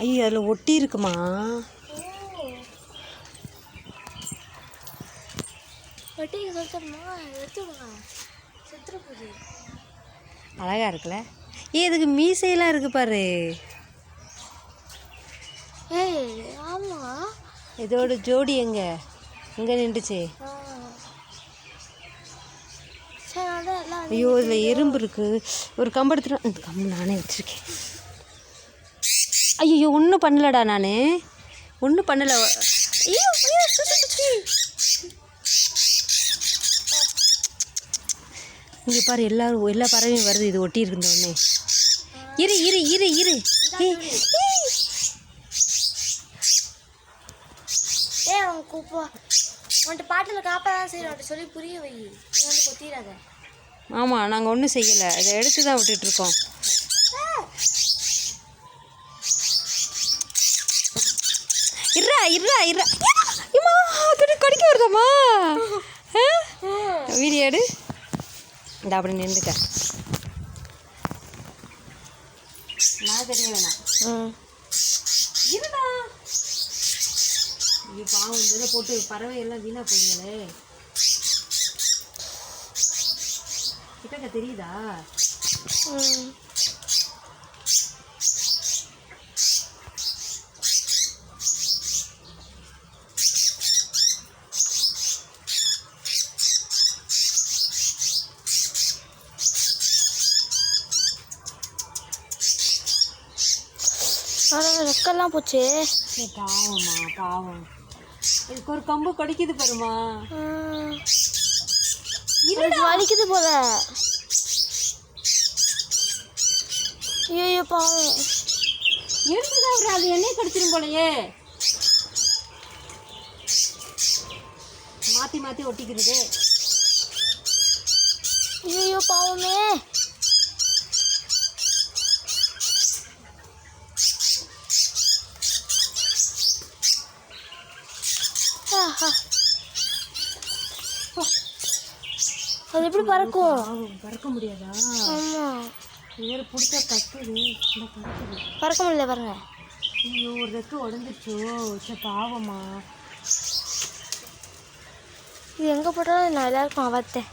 ஐயோ அதில் ஒட்டி இருக்குமா? அழகா இருக்குல்ல? இதுக்கு மீசையெல்லாம் இருக்கு பாரு. இதோட ஜோடி எங்க நின்றுச்சு? ஐயோ இதில் எறும்பு இருக்கு. ஒரு கம்பு எடுத்துட்டு இந்த கம்பு நானே வச்சிருக்கேன். ஐயோ ஒன்றும் பண்ணலடா, நான் ஒன்றும் பண்ணலை. இங்கே பாரு, எல்லா பறவையும் வருது. இது ஒட்டி இருக்கு. ஒன்று இரு இரு இரு இரு பாட்டில் காப்பாதான் செய்யணும் சொல்லி புரிய வை. வந்து கொத்திடாத. ஆமாம், நாங்கள் ஒன்றும் செய்யலை. இதை எடுத்து தான் விட்டுட்ருக்கோம். இர்ரா இம்மா கடிக்க வருதாம்மா? வீடியோ எடு. இந்த அப்படி நின்றுக்க. நான் தெரிய வேணாம். இருடா. ஐயோ பாவம், இந்த இதை போட்டு பறவை எல்லாம் வீணாக போய்ங்களே. கிட்டக்க தெரியுதா? ரெக்கெல்லாம் போச்சு. பாவம்மா பாவம். இதுக்கு ஒரு கம்பு கடிக்குது பாருமா. வலிக்குது போல. ஐயோ பாவம். எடுத்துதான் அது என்னையே கடிச்சிடும் போலையே. மாற்றி மாற்றி ஒட்டிக்கிறது. ஐயோ பாவமே. அது எப்படி பறக்கும்? பறக்க முடியாதா? ஆமாம், வேறு பிடிச்சா கத்துது. பறக்க முடியல பாருங்க. ஐயோ ஒரு ரெக்கு உடஞ்சிச்சோ. சரி பாவம்மா. இது எங்கே போட்டாலும் நான் எல்லாருக்கும் அவத்தேன்.